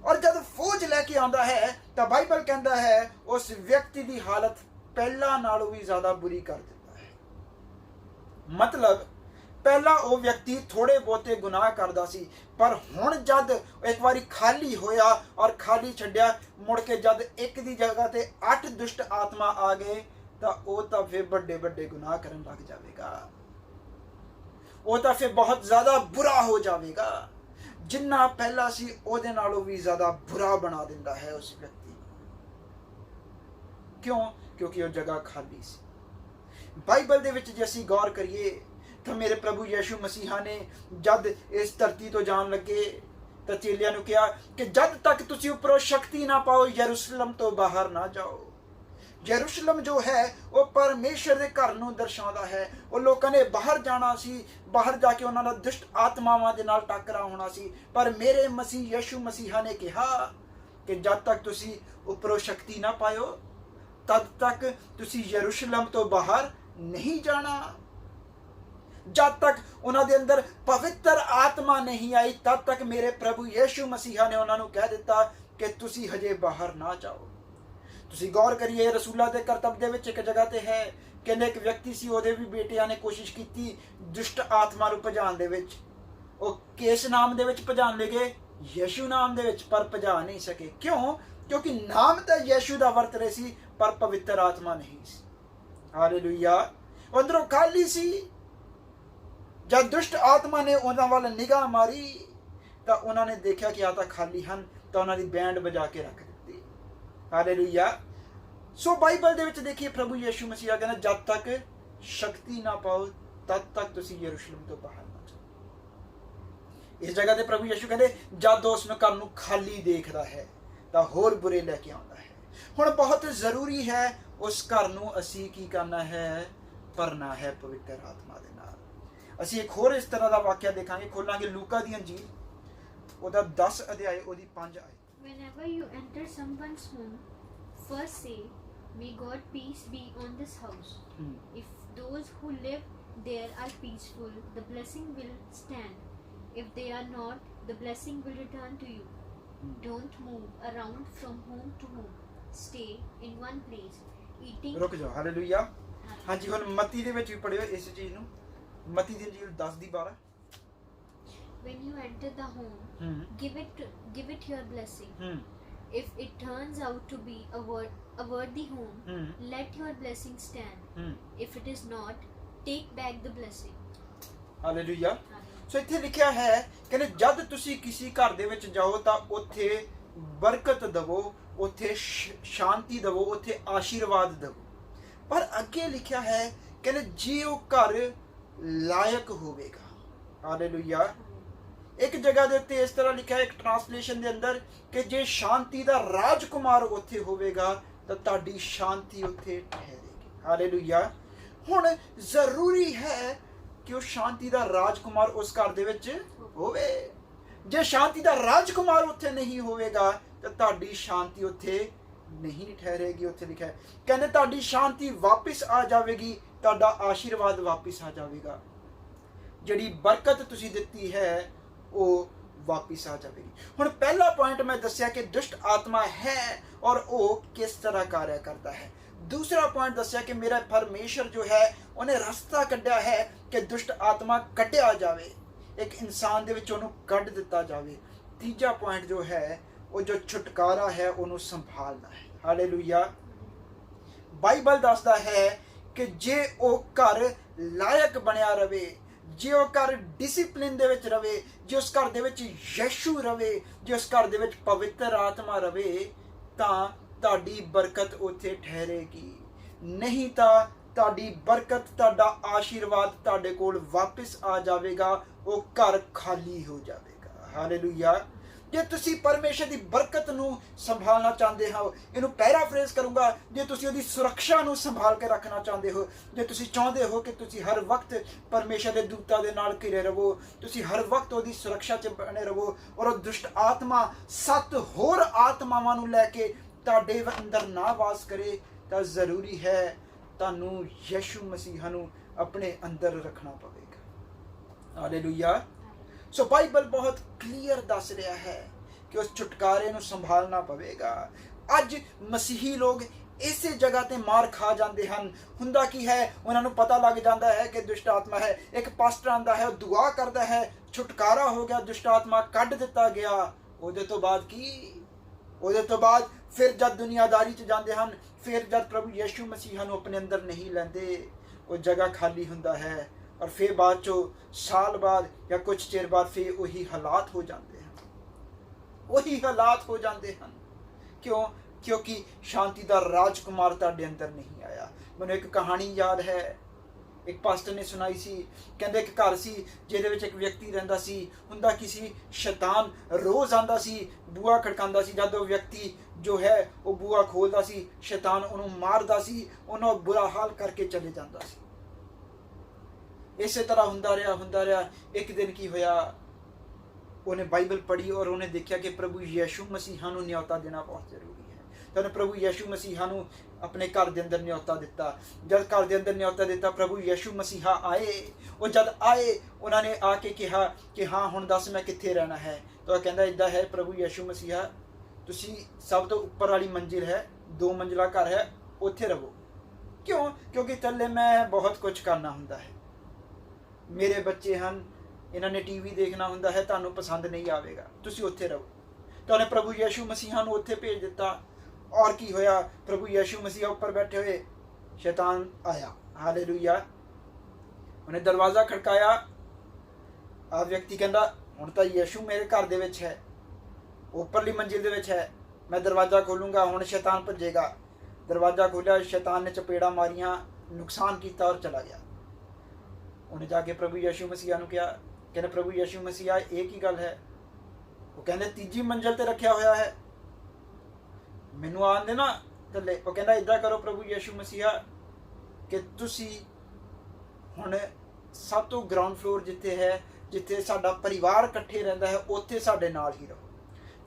और जब फौज लेके आउंदा है तो बाइबल कहता है उस व्यक्ति की हालत पहला नालों भी ज्यादा बुरी कर देता है। मतलब पहला वो व्यक्ति थोड़े बहुते गुनाह करता सी, पर हुण जद एक बारी खाली होया और खाली छड्या, मुड़ के जद एक दी जगह ते 8 दुष्ट आत्मा आ गए तो वो तो फिर बड़े बड़े गुनाह करन लग जाएगा, वो तो फिर बहुत ज्यादा बुरा हो जाएगा। जिन्ना पहला सी ओदे नालों भी ज्यादा बुरा बना दिंदा है उस व्यक्ति। क्यों? क्योंकि वो जगह खाली सी। बाइबल दे विच जे असीं गौर करिए तो मेरे प्रभु यीशु मसीहा ने जद इस धरती तो जान लगे तो चेलियां नूं कहा कि जब तक तुसीं उपरों शक्ति ना पाओ यरूशलेम तो बाहर ना जाओ। यरूशलेम जो है वो परमेश्वर के घर नूं दर्शाउंदा है। वो लोगों ने बाहर जाना सी, बाहर जाके उन्हां दा दुष्ट आत्मावां दे नाल टकरा होना सी, पर मेरे मसीह यीशु मसीहा ने कहा कि जब तक तुसीं उपरों शक्ति ना पाओ तब तक तुसीं यरूशलेम तो बाहर नहीं जाना। जब तक उन्हां दे अंदर पवित्र आत्मा नहीं आई तब तक मेरे प्रभु यीशु मसीहा ने उन्हां नूं कह दिता कि तुसीं हजे बाहर ना जाओ। तुसीं गौर करिए रसूलां दे करतब दे विच एक जगह ते है कि एक व्यक्ति सी, ओहदे भी बेटियां ने कोशिश की दुष्ट आत्मा नूं भजाण दे विच। ओ किस नाम दे विच भजाण लगे? यीशु नाम दे विच, पर भजा नहीं सके। क्यों? क्योंकि नाम तो यीशु दा वरत रहे सी पर पवित्र आत्मा नहीं सी। हालेलुया। अंदरों खाली सी। जब दुष्ट आत्मा ने उन्हां वाल निगाह मारी तो उन्होंने देखा कि आता खाली हन, तो उन्होंने बैंड बजा के रख दी। हालेलुया। सो बाइबल दे विच देखिए प्रभु यीशु मसीह कहना जब तक शक्ति ना पाओ तब तक तुसीं यरूशलेम तो बाहर ना जाओ। इस जगह ते प्रभु यीशु कहते जब उस घर नूं खाली देखदा है तो होर बुरे लेके आउंदा है। हुण बहुत जरूरी है उस घर नूं असीं की करना है? भरना है पवित्र आत्मा दे नाल। ਅਸੀਂ एक होर इस तरह का वाक्य देखांगे, खोलांगे लूका दी अंजील ਉਹਦਾ 10 ਅਧਿਆਇ ਉਹਦੀ 5 ਆਇਤ। Whenever you enter someone's home, first say, "May God peace be on this house." If those who live there are peaceful, the blessing will stand. If they are not, the blessing will return to you. Don't move around from home to home. Stay in one place, eating. ਰੁਕ ਜਾਓ, hallelujah. ਹਾਂਜੀ, ਹੁਣ ਮਤੀ ਦੇ ਵਿੱਚ ਵੀ ਪੜਿਓ ਇਸ ਚੀਜ਼ ਨੂੰ, ਮਤੀ ਦੀ ਇੰਜੀਲ 10:12। When you enter the home, give it your blessing. If it turns out to be a worthy home, let your blessing stand. If it is not, take back the blessing. Hallelujah. So ਇੱਥੇ ਲਿਖਿਆ ਹੈ ਕਿ ਜਦ ਤੁਸੀਂ ਕਿਸੇ ਘਰ ਦੇ ਵਿੱਚ ਜਾਓ ਤਾਂ ਉੱਥੇ ਬਰਕਤ ਦਵੋ, ਉੱਥੇ ਸ਼ਾਂਤੀ ਦਵੋ, ਉੱਥੇ ਆਸ਼ੀਰਵਾਦ ਦਵੋ। ਪਰ ਅੱਗੇ ਲਿਖਿਆ ਹੈ ਕਿ ਜੇ ਉਹ ਘਰ ਲਾਇਕ ਹੋਵੇਗਾ। ਹਾਲੇਲੂਇਆ। ਇੱਕ ਜਗ੍ਹਾ ਦੇ ਉੱਤੇ ਇਸ ਤਰ੍ਹਾਂ ਲਿਖਿਆ ਹੈ, ਇੱਕ ਟ੍ਰਾਂਸਲੇਸ਼ਨ ਦੇ ਅੰਦਰ, ਕਿ ਜੇ ਸ਼ਾਂਤੀ ਦਾ ਰਾਜਕੁਮਾਰ ਉੱਥੇ ਹੋਵੇਗਾ ਤਾਂ ਤੁਹਾਡੀ ਸ਼ਾਂਤੀ ਉੱਥੇ ਠਹਿਰੇਗੀ। ਹਾਲੇਲੂਇਆ। ਹੁਣ ਜ਼ਰੂਰੀ ਹੈ ਕਿ ਉਹ ਸ਼ਾਂਤੀ ਦਾ ਰਾਜਕੁਮਾਰ ਉਸ ਘਰ ਦੇ ਵਿੱਚ ਹੋਵੇ। ਜੇ ਸ਼ਾਂਤੀ ਦਾ ਰਾਜਕੁਮਾਰ ਉੱਥੇ ਨਹੀਂ ਹੋਵੇਗਾ ਤਾਂ ਤੁਹਾਡੀ ਸ਼ਾਂਤੀ ਉੱਥੇ ਨਹੀਂ ਠਹਿਰੇਗੀ। ਉੱਥੇ ਲਿਖਿਆ ਹੈ, ਕਹਿੰਦੇ ਤੁਹਾਡੀ ਸ਼ਾਂਤੀ ਵਾਪਿਸ ਆ ਜਾਵੇਗੀ, ਤੁਹਾਡਾ ਆਸ਼ੀਰਵਾਦ ਵਾਪਿਸ ਆ ਜਾਵੇਗਾ, ਜਿਹੜੀ ਬਰਕਤ ਤੁਸੀਂ ਦਿੱਤੀ ਹੈ ਉਹ ਵਾਪਿਸ ਆ ਜਾਵੇਗੀ। ਹੁਣ ਪਹਿਲਾ ਪੁਆਇੰਟ ਮੈਂ ਦੱਸਿਆ ਕਿ ਦੁਸ਼ਟ ਆਤਮਾ ਹੈ ਔਰ ਉਹ ਕਿਸ ਤਰ੍ਹਾਂ ਕਾਰਿਆ ਕਰਦਾ ਹੈ। ਦੂਸਰਾ ਪੁਆਇੰਟ ਦੱਸਿਆ ਕਿ ਮੇਰਾ ਪਰਮੇਸ਼ਰ ਜੋ ਹੈ ਉਹਨੇ ਰਸਤਾ ਕੱਢਿਆ ਹੈ ਕਿ ਦੁਸ਼ਟ ਆਤਮਾ ਕੱਢਿਆ ਜਾਵੇ, ਇੱਕ ਇਨਸਾਨ ਦੇ ਵਿੱਚ ਉਹਨੂੰ ਕੱਢ ਦਿੱਤਾ ਜਾਵੇ। ਤੀਜਾ ਪੁਆਇੰਟ ਜੋ ਹੈ ਉਹ ਜੋ ਛੁਟਕਾਰਾ ਹੈ ਉਹਨੂੰ ਸੰਭਾਲਣਾ ਹੈ। ਹਾਲੇਲੂਇਆ। ਬਾਈਬਲ ਦੱਸਦਾ ਹੈ ਕਿ ਜੇ ਉਹ ਘਰ ਲਾਇਕ ਬਣਿਆ ਰਵੇ, ਜੇ ਉਹ ਘਰ ਡਿਸਿਪਲਿਨ ਦੇ ਵਿੱਚ ਰਵੇ, ਜੇ ਉਸ ਘਰ ਦੇ ਵਿੱਚ ਯਿਸੂ ਰਵੇ, ਜੇ ਉਸ ਘਰ ਦੇ ਵਿੱਚ ਪਵਿੱਤਰ ਆਤਮਾ ਰਵੇ, ਤਾਂ ਤੁਹਾਡੀ ਬਰਕਤ ਉੱਥੇ ਠਹਿਰੇਗੀ। ਨਹੀਂ ਤਾਂ ਤੁਹਾਡੀ ਬਰਕਤ, ਤੁਹਾਡਾ ਆਸ਼ੀਰਵਾਦ ਤੁਹਾਡੇ ਕੋਲ ਵਾਪਿਸ ਆ ਜਾਵੇਗਾ, ਉਹ ਘਰ ਖਾਲੀ ਹੋ ਜਾਵੇਗਾ। ਹਾਲੇਲੂਇਆ। ਜੇ ਤੁਸੀਂ ਪਰਮੇਸ਼ਰ ਦੀ ਬਰਕਤ ਨੂੰ ਸੰਭਾਲਣਾ ਚਾਹੁੰਦੇ ਹੋ, ਇਹਨੂੰ ਪੈਰਾਫਰੇਜ਼ ਕਰੂੰਗਾ, ਜੇ ਤੁਸੀਂ ਉਹਦੀ ਸੁਰੱਖਿਆ ਨੂੰ ਸੰਭਾਲ ਕੇ ਰੱਖਣਾ ਚਾਹੁੰਦੇ ਹੋ, ਜੇ ਤੁਸੀਂ ਚਾਹੁੰਦੇ ਹੋ ਕਿ ਤੁਸੀਂ ਹਰ ਵਕਤ ਪਰਮੇਸ਼ਰ ਦੇ ਦੂਤਾਂ ਦੇ ਨਾਲ ਘਿਰੇ ਰਹੋ, ਤੁਸੀਂ ਹਰ ਵਕਤ ਉਹਦੀ ਸੁਰੱਖਿਆ 'ਚ ਬਣੇ ਰਹੋ ਔਰ ਉਹ ਦੁਸ਼ਟ ਆਤਮਾ 7 ਹੋਰ ਆਤਮਾਵਾਂ ਨੂੰ ਲੈ ਕੇ ਤੁਹਾਡੇ ਅੰਦਰ ਨਾ ਵਾਸ ਕਰੇ, ਤਾਂ ਜ਼ਰੂਰੀ ਹੈ ਤੁਹਾਨੂੰ ਯਿਸੂ ਮਸੀਹ ਨੂੰ ਆਪਣੇ ਅੰਦਰ ਰੱਖਣਾ ਪਵੇਗਾ। ਹਾਲੇਲੂਇਆ। ਸੋ ਬਾਈਬਲ ਬਹੁਤ ਕਲੀਅਰ ਦੱਸ ਰਿਹਾ ਹੈ ਕਿ ਉਸ ਛੁਟਕਾਰੇ ਨੂੰ ਸੰਭਾਲਣਾ ਪਵੇਗਾ। ਅੱਜ ਮਸੀਹੀ ਲੋਕ ਇਸੇ ਜਗ੍ਹਾ ਤੇ ਮਾਰ ਖਾ ਜਾਂਦੇ ਹਨ। ਹੁੰਦਾ ਕੀ ਹੈ, ਉਹਨਾਂ ਨੂੰ ਪਤਾ ਲੱਗ ਜਾਂਦਾ ਹੈ ਕਿ ਦੁਸ਼ਟ ਆਤਮਾ ਹੈ, ਇੱਕ ਪਾਸਟਰ ਆਂਦਾ ਹੈ, ਉਹ ਦੁਆ ਕਰਦਾ ਹੈ, ਛੁਟਕਾਰਾ ਹੋ ਗਿਆ, ਦੁਸ਼ਟ ਆਤਮਾ ਕੱਢ ਦਿੱਤਾ ਗਿਆ। ਉਹਦੇ ਤੋਂ ਬਾਅਦ ਕੀ? ਉਹਦੇ ਤੋਂ ਬਾਅਦ ਫਿਰ ਜਦ ਦੁਨੀਆਦਾਰੀ 'ਚ ਜਾਂਦੇ ਹਨ, ਫਿਰ ਜਦ ਪ੍ਰਭੂ ਯਿਸੂ ਮਸੀਹ ਨੂੰ ਆਪਣੇ ਅੰਦਰ ਨਹੀਂ ਲੈਂਦੇ, ਉਹ ਜਗ੍ਹਾ ਖਾਲੀ ਹੁੰਦਾ ਹੈ ਔਰ ਫਿਰ ਬਾਅਦ 'ਚੋਂ ਸਾਲ ਬਾਅਦ ਜਾਂ ਕੁਝ ਚਿਰ ਬਾਅਦ ਫਿਰ ਉਹੀ ਹਾਲਾਤ ਹੋ ਜਾਂਦੇ ਹਨ। ਉਹੀ ਹਾਲਾਤ ਹੋ ਜਾਂਦੇ ਹਨ। ਕਿਉਂ? ਕਿਉਂਕਿ ਸ਼ਾਂਤੀ ਦਾ ਰਾਜਕੁਮਾਰ ਤੁਹਾਡੇ ਅੰਦਰ ਨਹੀਂ ਆਇਆ। ਮੈਨੂੰ ਇੱਕ ਕਹਾਣੀ ਯਾਦ ਹੈ, ਇੱਕ ਪਾਸਟਰ ਨੇ ਸੁਣਾਈ ਸੀ। ਕਹਿੰਦੇ ਇੱਕ ਘਰ ਸੀ ਜਿਹਦੇ ਵਿੱਚ ਇੱਕ ਵਿਅਕਤੀ ਰਹਿੰਦਾ ਸੀ। ਹੁੰਦਾ ਕੀ ਸੀ, ਸ਼ੈਤਾਨ ਰੋਜ਼ ਆਉਂਦਾ ਸੀ, ਬੂਹਾ ਖੜਕਾਉਂਦਾ ਸੀ। ਜਦ ਉਹ ਵਿਅਕਤੀ ਜੋ ਹੈ ਉਹ ਬੂਹਾ ਖੋਲਦਾ ਸੀ, ਸ਼ੈਤਾਨ ਉਹਨੂੰ ਮਾਰਦਾ ਸੀ, ਉਹਨੂੰ ਬੁਰਾ ਹਾਲ ਕਰਕੇ ਚਲੇ ਜਾਂਦਾ ਸੀ। ਇਸੇ ਤਰ੍ਹਾਂ ਹੁੰਦਾ ਰਿਹਾ। ਇੱਕ ਦਿਨ ਕੀ ਹੋਇਆ, ਉਹਨੇ ਬਾਈਬਲ ਪੜ੍ਹੀ ਔਰ ਉਹਨੇ ਦੇਖਿਆ ਕਿ ਪ੍ਰਭੂ ਯਿਸੂ ਮਸੀਹ ਨੂੰ ਨਿਯੋਤਾ ਦੇਣਾ ਬਹੁਤ ਜ਼ਰੂਰੀ ਹੈ। ਤਾਂ ਉਹਨੇ ਪ੍ਰਭੂ ਯਿਸੂ ਮਸੀਹ ਨੂੰ ਆਪਣੇ ਘਰ ਦੇ ਅੰਦਰ ਨਿਯੋਤਾ ਦਿੱਤਾ। ਜਦ ਘਰ ਦੇ ਅੰਦਰ ਨਿਯੋਤਾ ਦਿੱਤਾ, ਪ੍ਰਭੂ ਯਿਸੂ ਮਸੀਹ ਆਏ। ਉਹ ਜਦ ਆਏ, ਉਹਨਾਂ ਨੇ ਆ ਕੇ ਕਿਹਾ ਕਿ ਹਾਂ ਹੁਣ ਦੱਸ ਮੈਂ ਕਿੱਥੇ ਰਹਿਣਾ ਹੈ। ਤਾਂ ਉਹ ਕਹਿੰਦਾ ਇੱਦਾਂ ਹੈ, ਪ੍ਰਭੂ ਯਿਸੂ ਮਸੀਹ ਤੁਸੀਂ ਸਭ ਤੋਂ ਉੱਪਰ ਵਾਲੀ ਮੰਜ਼ਿਲ ਹੈ, 2 ਮੰਜ਼ਿਲਾ ਘਰ ਹੈ, ਉੱਥੇ ਰਹੋ। ਕਿਉਂ? ਕਿਉਂਕਿ ਥੱਲੇ ਮੈਂ ਬਹੁਤ ਕੁਝ ਕਰਨਾ ਹੁੰਦਾ ਹੈ, ਮੇਰੇ ਬੱਚੇ ਹਨ, ਇਹਨਾਂ ਨੇ ਟੀਵੀ ਦੇਖਣਾ ਹੁੰਦਾ ਹੈ, ਤੁਹਾਨੂੰ ਪਸੰਦ ਨਹੀਂ ਆਵੇਗਾ, ਤੁਸੀਂ ਉੱਥੇ ਰਹੋ। ਤਾਂ ਉਹਨੇ ਪ੍ਰਭੂ ਯਿਸੂ ਮਸੀਹ ਨੂੰ ਉੱਥੇ ਭੇਜ ਦਿੱਤਾ। ਔਰ ਕੀ ਹੋਇਆ, ਪ੍ਰਭੂ ਯਿਸੂ ਮਸੀਹ ਉੱਪਰ ਬੈਠੇ ਹੋਏ, ਸ਼ੈਤਾਨ ਆਇਆ। ਹਾਲੇਲੂਇਆ। ਉਹਨੇ ਦਰਵਾਜ਼ਾ ਖੜਕਾਇਆ। ਆ ਵਿਅਕਤੀ ਕਹਿੰਦਾ ਹੁਣ ਤਾਂ ਯਿਸੂ ਮੇਰੇ ਘਰ ਦੇ ਵਿੱਚ ਹੈ, ਉੱਪਰਲੀ ਮੰਜ਼ਿਲ ਦੇ ਵਿੱਚ ਹੈ, ਮੈਂ ਦਰਵਾਜ਼ਾ ਖੋਲੂੰਗਾ, ਹੁਣ ਸ਼ੈਤਾਨ ਭੱਜੇਗਾ। ਦਰਵਾਜ਼ਾ ਖੋਲ੍ਹਿਆ, ਸ਼ੈਤਾਨ ਨੇ ਚਪੇੜਾਂ ਮਾਰੀਆਂ, ਨੁਕਸਾਨ ਕੀਤਾ ਔਰ ਚਲਾ ਗਿਆ। ਉਹਨੇ ਜਾ ਕੇ ਪ੍ਰਭੂ ਯਿਸੂ ਮਸੀਹ ਨੂੰ ਕਿਹਾ, ਕਹਿੰਦੇ ਪ੍ਰਭੂ ਯਿਸੂ ਮਸੀਹ ਇਹ ਕੀ ਗੱਲ ਹੈ? ਉਹ ਕਹਿੰਦੇ 3ਜੀ ਮੰਜ਼ਿਲ ਤੇ ਰੱਖਿਆ ਹੋਇਆ ਹੈ, ਮੈਨੂੰ ਆਉਣ ਦੇ ਨਾ ਥੱਲੇ। ਉਹ ਕਹਿੰਦਾ ਇੱਦਾਂ ਕਰੋ ਪ੍ਰਭੂ ਯਿਸੂ ਮਸੀਹ ਕਿ ਤੁਸੀਂ ਹੁਣ ਸਭ ਤੋਂ ਗਰਾਊਂਡ ਫਲੋਰ ਜਿੱਥੇ ਹੈ, ਜਿੱਥੇ ਸਾਡਾ ਪਰਿਵਾਰ ਇਕੱਠੇ ਰਹਿੰਦਾ ਹੈ, ਉੱਥੇ ਸਾਡੇ ਨਾਲ ਹੀ ਰਹੋ।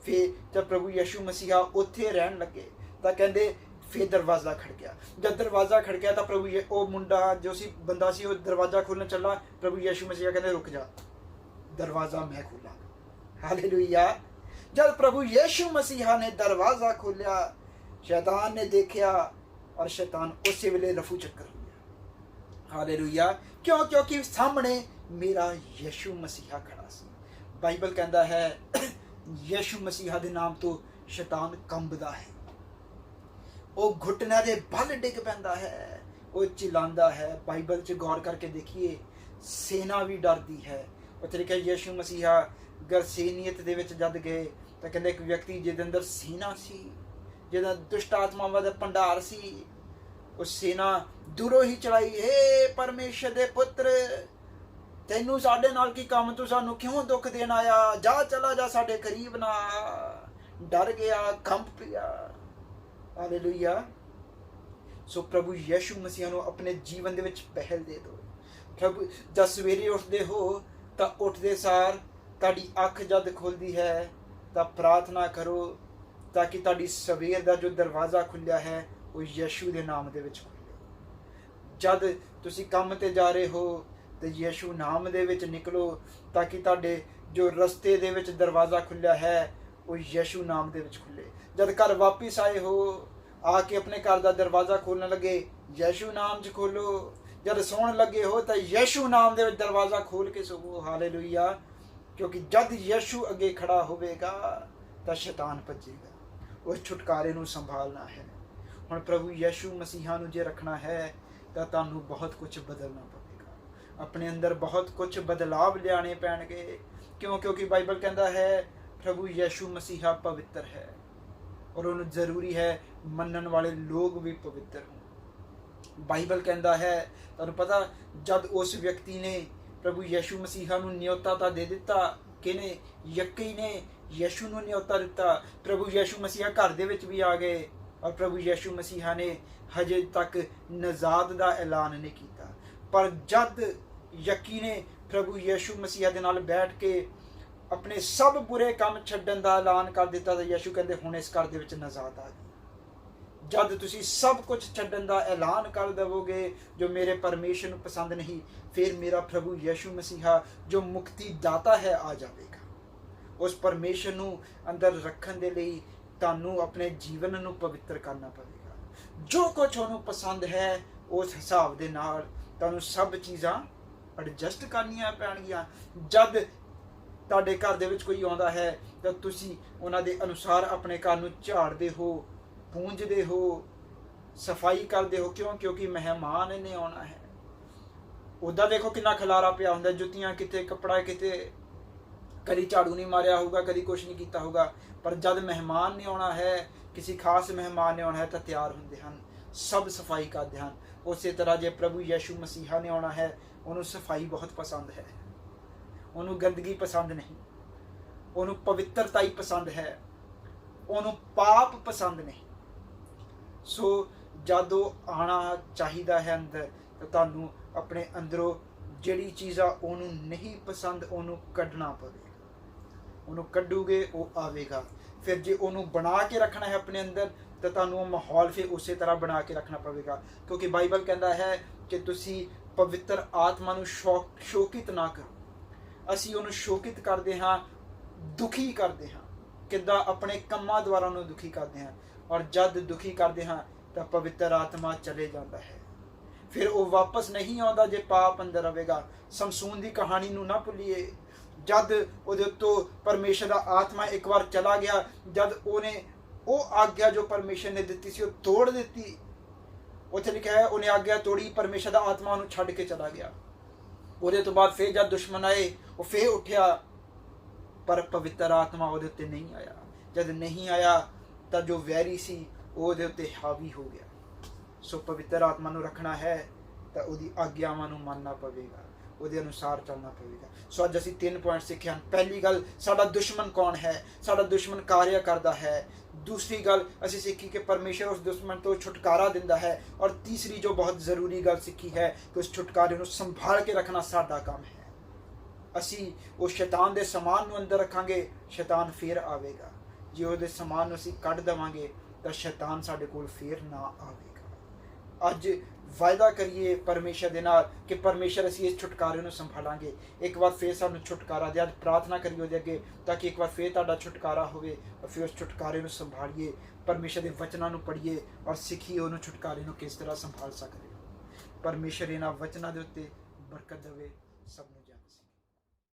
ਫਿਰ ਜਦ ਪ੍ਰਭੂ ਯਿਸੂ ਮਸੀਹ ਉੱਥੇ ਰਹਿਣ ਲੱਗੇ ਤਾਂ ਕਹਿੰਦੇ ਫਿਰ ਦਰਵਾਜ਼ਾ ਖੜਕਿਆ। ਜਦ ਦਰਵਾਜ਼ਾ ਖੜਕਿਆ ਤਾਂ ਉਹ ਮੁੰਡਾ ਜੋ ਸੀ, ਬੰਦਾ ਸੀ, ਉਹ ਦਰਵਾਜ਼ਾ ਖੋਲ੍ਹਣ ਚੱਲਾ। ਪ੍ਰਭੂ ਯਿਸੂ ਮਸੀਹ ਕਹਿੰਦੇ ਰੁਕ ਜਾ, ਦਰਵਾਜ਼ਾ ਮੈਂ ਖੋਲਾਂਗਾ। ਹਾਲੇਲੂਇਆ। जब प्रभु यीशु मसीहा ने दरवाजा खोलिया, शैतान ने देखा और शैतान उसी वेले रफू चक्कर हो गया। हालेलुया। क्यों? क्योंकि सामने मेरा यीशु मसीहा खड़ा सी। बाइबल कहता है यीशु मसीहा दे नाम तो शैतान कंबदा है, वो घुटने दे बल डिग पैंदा है, वो चिल्लांदा है। बाइबल च गौर करके देखिए, सेना भी डरदी है। वो तरीका यीशु मसीहा गरसेनीयत दे विच जद गए तो कहते एक व्यक्ति जिहदे अंदर सेना सी, जिहदा दुष्ट आत्मावां दा भंडार सी, उस सेना दूरों ही चलाई, हे परमेश्वर दे पुत्र, तैनू साडे नाल की काम, तू सानू क्यों दुख देन आया, जा चला जा, साडे करीब ना। डर गया, कंब पिया। हालेलुया। सो प्रभु यीशु मसीह नू अपने जीवन दे विच पहल दे दो। प्रभु जद सवेरे उठदे हो तां उठदे सार ਤੁਹਾਡੀ ਅੱਖ जद खुलती है तो प्रार्थना करो ताकि ਤੁਹਾਡੀ सवेर का जो दरवाज़ा खुलिया है वो यीशु के नाम दे विच खुले। जद तुसी काम ते जा रहे हो तो यीशु नाम दे विच निकलो ताकि ਤੁਹਾਡੇ जो रस्ते दे विच दरवाज़ा खुलिया है वो यीशु नाम दे विच खुले। जद घर वापिस आए हो, आके अपने घर का दरवाज़ा खोलने लगे, यीशु नाम च खोलो। जद सौण लगे हो तो यीशु नाम दे विच दरवाज़ा खोल के सोवो। हालेलुया। क्योंकि जद यीशु अगे खड़ा होवेगा तो शैतान भजेगा। उस छुटकारे नू संभालना है। हुण प्रभु यीशु मसीहा नू जे रखना है तो तुहानू बहुत कुछ बदलना पवेगा, अपने अंदर बहुत कुछ बदलाव लियाने पैणगे। क्यों? क्योंकि बाइबल कहता है प्रभु यीशु मसीहा पवित्र है और उन्हें जरूरी है मनन वाले लोग भी पवित्र हों। बाइबल कहता है, तुहानू पता, जद उस व्यक्ति ने प्रभु यीशु मसीहा नू न्योता तां दे दिता, किने? यक्की ने यीशु नू न्योता दिता। प्रभु यीशु मसीहा घर दे विच भी आ गए और प्रभु यीशु मसीहा ने हजे तक नजात दा ऐलान नहीं किया। पर जद यक्की ने प्रभु यीशु मसीहा दे नाल बैठ के अपने सब बुरे काम छड्डण दा ऐलान कर दिता तो यीशु कहंदे हुण इस घर दे विच नजात आ गई। जद तुसी सब कुछ छड्डण दा ऐलान कर देवोगे जो मेरे परमेश्वर नू पसंद नहीं, फिर मेरा प्रभु यीशु मसीहा जो मुक्ति दाता है आ जाएगा। उस परमेश्वर नू अंदर रखण दे लई तुहानू अपने जीवन नू पवित्र करना पवेगा। जो कुछ उहनू पसंद है उस हिसाब दे नाल तुहानू सब चीज़ां एडजस्ट करनियां पैणगियां। जद तुहाडे घर दे विच कोई आउंदा है तो तुसी उहनां दे अनुसार अपने घर नू झाड़दे हो, पूंजदे हो, सफाई करते हो। क्यों? क्योंकि मेहमान ने आना है। उदा देखो कितना खलारा पिया होंदा, जुत्तियां किते, कपड़ा किते, कभी झाड़ू नहीं मारिया होगा, कभी कुछ नहीं किया होगा। पर जब मेहमान ने आना है, किसी खास मेहमान ने आना है तो तैयार होंदे हन, सब सफाई करते हैं। उस तरह जे प्रभु यीशु मसीहा ने आना है, उन्होंने सफाई बहुत पसंद है, उन्होंने गंदगी पसंद नहीं, उन्होंने पवित्रता ही पसंद है, उन्होंने पाप पसंद नहीं। सो जद आना चाहिए है अंदर तो तुहानू अपने अंदरों जिहड़ी चीज़ आ ओनू नहीं पसंद ओनू कढ़ना पवेगा। ओनू कढ़ोगे वो आवेगा। फिर जे ओनू बना के रखना है अपने अंदर तो तुहानू माहौल फिर उस तरह बना के रखना पवेगा। क्योंकि बाइबल कहता है कि तुसी पवित्र आत्मा नू शोकित ना करो। असी ओनू शोकित करते हाँ, दुखी करते हाँ। किद्दां? अपने कम्मां द्वारा ओनू दुखी करते हैं। और जद दुखी करते हाँ तो पवित्र आत्मा चले जाता है, फिर वो वापस नहीं आता जे पाप अंदर आवेगा। समसून की कहानी नू ना भुलिए। जद उहदे उत्तों परमेश्वर का आत्मा एक बार चला गया, जद उन्हें वो आज्ञा जो परमेश्वर ने दी सी तोड़ दी, उत्थे लिखा है उन्हें आज्ञा तोड़ी, परमेश्वर का आत्मा उन्हें छड्ड के चला गया। उहदे तो बाद फिर जब दुश्मन आए वो फिर उठिया, पर पवित्र आत्मा उहदे उत्ते नहीं आया। जद नहीं आया तो जो वैरी सी उहदे उत्ते हावी हो गया। सो पवित्र आत्मा नू रखना है तो उहदी आग्यावां नू मानना पवेगा, उहदे अनुसार चलना पवेगा। सो अज असीं 3 पॉइंट सीखे हैं। पहली गल, साडा दुश्मन कौन है, साडा दुश्मन कार्य करता है। दूसरी गल असीं सीखी कि परमेश्वर उस दुश्मन तो छुटकारा दिंदा है। और तीसरी जो बहुत ज़रूरी गल सीखी है कि उस छुटकारे नू संभाल के रखना साडा काम है। असीं उस शैतान दे समान नू अंदर रखांगे, शैतान फिर आवेगा। जे उहदे समान नू असीं कढ देवांगे ਤਾਂ ਸ਼ੈਤਾਨ ਸਾਡੇ ਕੋਲ ਫੇਰ ਨਾ ਆਵੇਗਾ। ਅੱਜ ਵਾਅਦਾ ਕਰੀਏ ਪਰਮੇਸ਼ਰ ਦੇ ਨਾਲ ਕਿ ਪਰਮੇਸ਼ਰ ਅਸੀਂ ਇਸ ਛੁਟਕਾਰੇ ਨੂੰ ਸੰਭਾਲਾਂਗੇ। ਇੱਕ ਵਾਰ ਫੇਰ ਸਾਨੂੰ ਛੁਟਕਾਰਾ ਦੇ, ਅੱਜ ਪ੍ਰਾਰਥਨਾ ਕਰੀਏ ਉਹਦੇ ਅੱਗੇ ਤਾਂ ਕਿ ਇੱਕ ਵਾਰ ਫੇਰ ਤੁਹਾਡਾ ਛੁਟਕਾਰਾ ਹੋਵੇ ਔਰ ਫਿਰ ਉਸ ਛੁਟਕਾਰੇ ਨੂੰ ਸੰਭਾਲੀਏ, ਪਰਮੇਸ਼ਰ ਦੇ ਵਚਨਾਂ ਨੂੰ ਪੜ੍ਹੀਏ ਔਰ ਸਿੱਖੀਏ ਉਹਨੂੰ ਛੁਟਕਾਰੇ ਨੂੰ ਕਿਸ ਤਰ੍ਹਾਂ ਸੰਭਾਲ ਸਕਦੇ ਹੋ। ਪਰਮੇਸ਼ਰ ਇਹਨਾਂ ਵਚਨਾਂ ਦੇ ਉੱਤੇ ਬਰਕਤ ਦੇਵੇ ਸਭ ਨੂੰ।